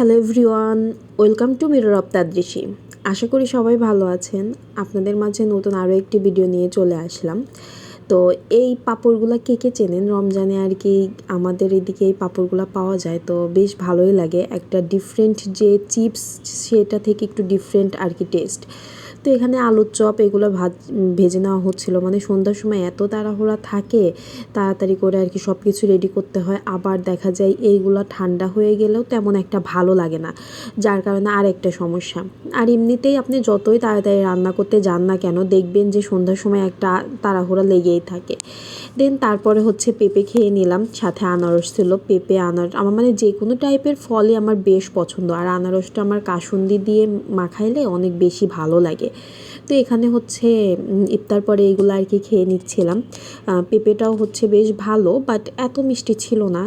Hello everyone, welcome to mirror of Tadrishi. আশা করি সবাই ভালো আছেন। আপনাদের মাঝে নতুন আরও একটি ভিডিও নিয়ে চলে আসলাম। তো এই পাঁপড়গুলো কে কে চেনেন? রমজানে আর কি আমাদের এদিকে এই পাঁপড়গুলো পাওয়া যায়, তো বেশ ভালোই লাগে। একটা ডিফারেন্ট যে চিপস, সেটা থেকে একটু ডিফারেন্ট আর কি টেস্ট। তো এখানে আলুর চপ এগুলো ভেজে নেওয়া হচ্ছিল। মানে সন্ধ্যার সময় এত তাড়াহুড়া থাকে, তাড়াতাড়ি করে আর কি সব কিছু রেডি করতে হয়। আবার দেখা যায় এইগুলো ঠান্ডা হয়ে গেলেও তেমন একটা ভালো লাগে না, যার কারণে আর একটা সমস্যা। আর এমনিতেই আপনি যতই তাড়াতাড়ি রান্না করতে যান না কেন, দেখবেন যে সন্ধ্যার সময় একটা তাড়াহুড়া লেগেই থাকে। দেন তারপরে হচ্ছে পেঁপে খেয়ে নিলাম, সাথে আনারস ছিল। পেঁপে আনারস আমার মানে যে কোনো টাইপের ফলই আমার বেশ পছন্দ, আর আনারসটা আমার কাসুন্দি দিয়ে মাখাইলে অনেক বেশি ভালো লাগে। তো এখানে হচ্ছে ইফতার পরে এইগুলো আর কি খেয়ে নিচ্ছিলাম। পেঁপেটাও হচ্ছে বেশ ভালো, বাট এত মিষ্টি ছিল না।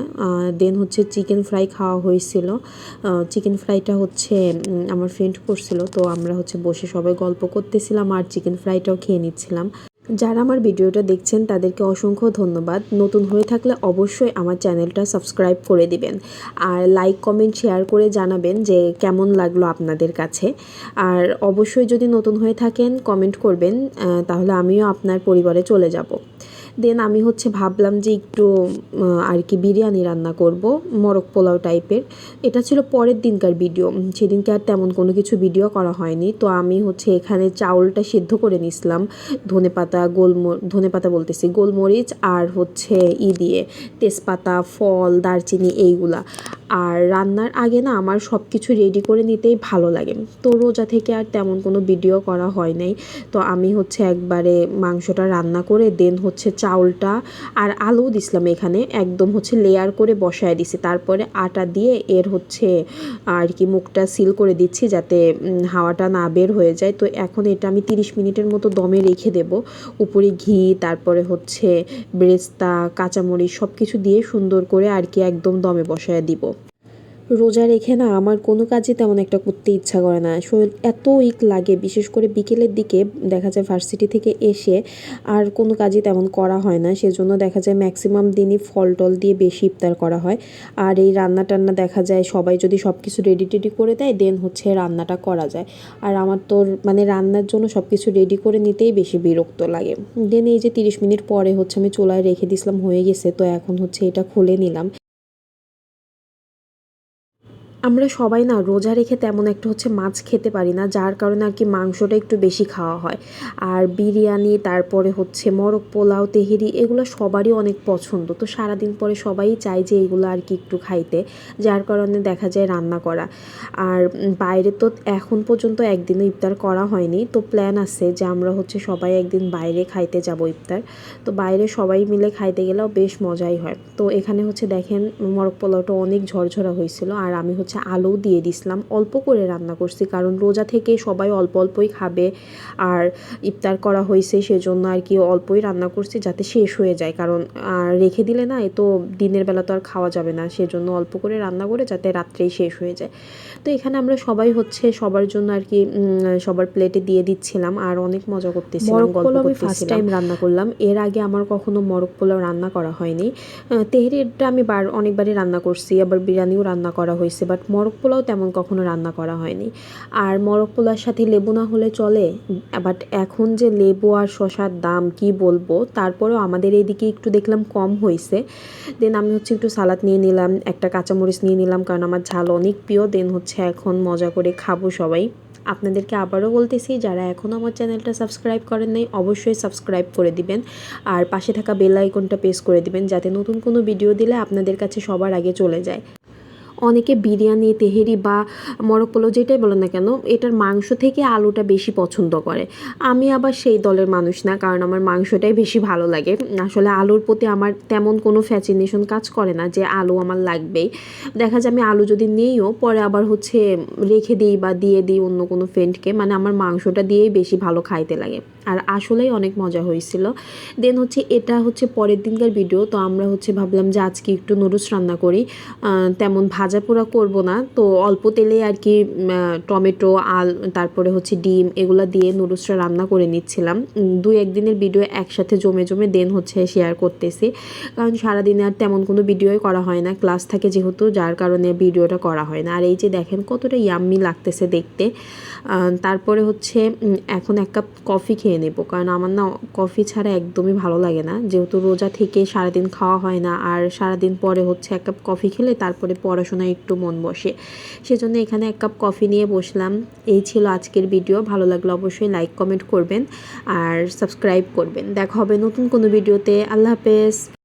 দেন হচ্ছে চিকেন ফ্রাই খাওয়া হয়েছিল। চিকেন ফ্রাইটা হচ্ছে আমার ফ্রেন্ড করছিল, তো আমরা হচ্ছে বসে সবাই গল্প করতেছিলাম আর চিকেন ফ্রাইটাও খেয়ে নিচ্ছিলাম। যারা আমার ভিডিওটা দেখছেন তাদেরকে অসংখ্য ধন্যবাদ। নতুন হয়ে থাকলে অবশ্যই আমার চ্যানেলটা সাবস্ক্রাইব করে দিবেন, আর লাইক কমেন্ট শেয়ার করে জানাবেন যে কেমন লাগলো আপনাদের কাছে। আর অবশ্যই যদি নতুন হয়ে থাকেন কমেন্ট করবেন, তাহলে আমিও আপনার পরিবারে চলে যাব। দেন আমি হচ্ছে ভাবলাম যে একটু আর কি বিরিয়ানি রান্না করব, মোরগ পোলাও টাইপের। এটা ছিল পরের দিনকার ভিডিও, সেদিনকে আর তেমন কোনো কিছু ভিডিও করা হয়নি। তো আমি হচ্ছে এখানে চাউলটা সিদ্ধ করে নিছিলাম, ধনেপাতা বলতেছি, গোলমরিচ আর হচ্ছে দিয়ে তেজপাতা, ফল, দারচিনি এইগুলা। আর রান্নার আগে না আমার সব কিছু রেডি করে নিতেই ভালো লাগে। তো রোজা থেকে আর তেমন কোনো ভিডিও করা হয় নাই। তো আমি হচ্ছে একবারে মাংসটা রান্না করে দেন হচ্ছে চাউলটা আর আলু দিছিলাম এখানে, একদম হচ্ছে লেয়ার করে বসায় দিছি। তারপরে আটা দিয়ে এর হচ্ছে আর কি মুখটা সিল করে দিচ্ছি যাতে হাওয়াটা না বের হয়ে যায়। তো এখন এটা আমি 30 মিনিটের মতো দমে রেখে দেব। উপরে ঘি, তারপরে হচ্ছে বেরেস্তা, কাঁচামরিচ সব কিছু দিয়ে সুন্দর করে আর কি একদম দমে বসায় দিব। রোজা রেখে না আমার কোনো কাজই তেমন একটা করতে ইচ্ছা করে না, শরীর এত উইক লাগে। বিশেষ করে বিকেলের দিকে দেখা যায় ভার্সিটি থেকে এসে আর কোনো কাজই তেমন করা হয় না। সেজন্য দেখা যায় ম্যাক্সিমাম দিনই ফল টল দিয়ে বেশি ইফতার করা হয়। আর এই রান্না টান্না দেখা যায় সবাই যদি সব কিছু রেডি টেডি করে দেয়, দেন হচ্ছে রান্নাটা করা যায়। আর আমার তো মানে রান্নার জন্য সব কিছু রেডি করে নিতেই বেশি বিরক্ত লাগে। দেন এই যে 30 মিনিট পরে হচ্ছে আমি চুলায় রেখে দিয়েছিলাম, হয়ে গেছে। তো এখন হচ্ছে এটা খুলে নিলাম। আমরা সবাই না রোজা রেখে তেমন একটা হচ্ছে মাছ খেতে পারি না, যার কারণে আর কি মাংসটা একটু বেশি খাওয়া হয়। আর বিরিয়ানি, তারপরে হচ্ছে মোরগ পোলাও, তেহেরি এগুলো সবারই অনেক পছন্দ। তো সারাদিন পরে সবাই চায় যে এগুলো আর কি একটু খাইতে, যার কারণে দেখা যায় রান্না করা। আর বাইরে তো এখন পর্যন্ত একদিনও ইফতার করা হয়নি। তো প্ল্যান আছে যে আমরা হচ্ছে সবাই একদিন বাইরে খাইতে যাব ইফতার। তো বাইরে সবাই মিলে খাইতে গেলেও বেশ মজাই হয়। তো এখানে হচ্ছে দেখেন মোরগ পোলাওটা অনেক ঝরঝরা হয়েছিল, আর আমি হচ্ছে আলু দিয়ে দিছিলাম। অল্প করে রান্না করছি, কারণ রোজা থেকে সবাই অল্প অল্পই খাবে, আর ইফতার করা হয়েছে সেজন্য আর কি অল্পই রান্না করছি যাতে শেষ হয়ে যায়। কারণ রেখে দিলে না, এ তো দিনের বেলা তো আর খাওয়া যাবে না, সেজন্য অল্প করে রান্না করে যাতে রাত্রেই শেষ হয়ে যায়। তো এখানে আমরা সবাই হচ্ছে সবার জন্য আর কি সবার প্লেটে দিয়ে দিচ্ছিলাম, আর অনেক মজা করতেছিলাম, গল্প করতেছিলাম। আমি ফার্স্ট টাইম রান্না করলাম, এর আগে আমার কখনো মোরগ পোলাও রান্না করা হয়নি। তেহরিটা আমি অনেকবারই রান্না করছি, আবার বিরিয়ানিও রান্না করা হয়েছে, বাট মোরগ পোলাও তেমন কখনো রান্না করা হয়নি। আর মোরগ পোলাওর সাথে লেবু না হলে চলে, বাট এখন যে লেবু আর শসার দাম কি বলবো, তারপরেও আমাদের এইদিকে একটু দেখলাম কম হয়েছে। দেন আমি হচ্ছে একটু সালাদ নিয়ে নিলাম, একটা কাঁচামরিচ নিয়ে নিলাম, কারণ আমার ঝাল অনেক প্রিয়। দেন হচ্ছে এখন মজা করে খাবো সবাই। আপনাদেরকে আবারও বলতেছি, যারা এখনও আমার চ্যানেলটা সাবস্ক্রাইব করেন নাই অবশ্যই সাবস্ক্রাইব করে দিবেন, আর পাশে থাকা বেল আইকনটা প্রেস করে দিবেন যাতে নতুন কোনো ভিডিও দিলে আপনাদের কাছে সবার আগে চলে যায়। অনেকে বিরিয়ানি, তেহেরি বা মোরগ পোলাও যেটাই বলেন না কেন, এটার মাংস থেকে আলুটা বেশি পছন্দ করে। আমি আবার সেই দলের মানুষ না, কারণ আমার মাংসটাই বেশি ভালো লাগে। আসলে আলুর প্রতি আমার তেমন কোনো ফ্যাসিনেশন কাজ করে না যে আলু আমার লাগবেই। দেখা যায় আমি আলু যদি নিইও পরে আবার হচ্ছে রেখে দিই বা দিয়ে দিই অন্য কোনো ফ্রেন্ডকে, মানে আমার মাংসটা দিয়েই বেশি ভালো খাইতে লাগে। আর আসলেই অনেক মজা হয়েছিল। দেন হচ্ছে এটা হচ্ছে পরের দিনকার ভিডিও। তো আমরা হচ্ছে ভাবলাম যে আজকে একটু নুডলস রান্না করি, তেমন ভাজা পোড়া করব না, তো অল্প তেলে আর কি টমেটো তারপরে হচ্ছে ডিম এগুলো দিয়ে নুডলসটা রান্না করে নিচ্ছিলাম। দুই একদিনের ভিডিও একসাথে জমে জমে দেন হচ্ছে শেয়ার করতেছি, কারণ সারাদিনে আর তেমন কোনো ভিডিওই করা হয় না, ক্লাস থাকে যেহেতু, যার কারণে ভিডিওটা করা হয় না। আর এই যে দেখেন কতটা ইয়াম্মি লাগতেছে দেখতে। তারপরে হচ্ছে এখন এক কাপ কফি খেয়ে নেব, কারণ আমার না কফি ছাড়া একদমই ভালো লাগে না, যেহেতু রোজা থেকে সারাদিন খাওয়া হয় না, আর সারাদিন পরে হচ্ছে এক কাপ কফি খেলে তারপরে পড়াশোনায় একটু মন বসে, সেজন্য এখানে এক কাপ কফি নিয়ে বসলাম। এই ছিল আজকের ভিডিও। ভালো লাগলে অবশ্যই লাইক কমেন্ট করবেন আর সাবস্ক্রাইব করবেন। দেখা হবে নতুন কোনো ভিডিওতে। আল্লাহ হাফেজ।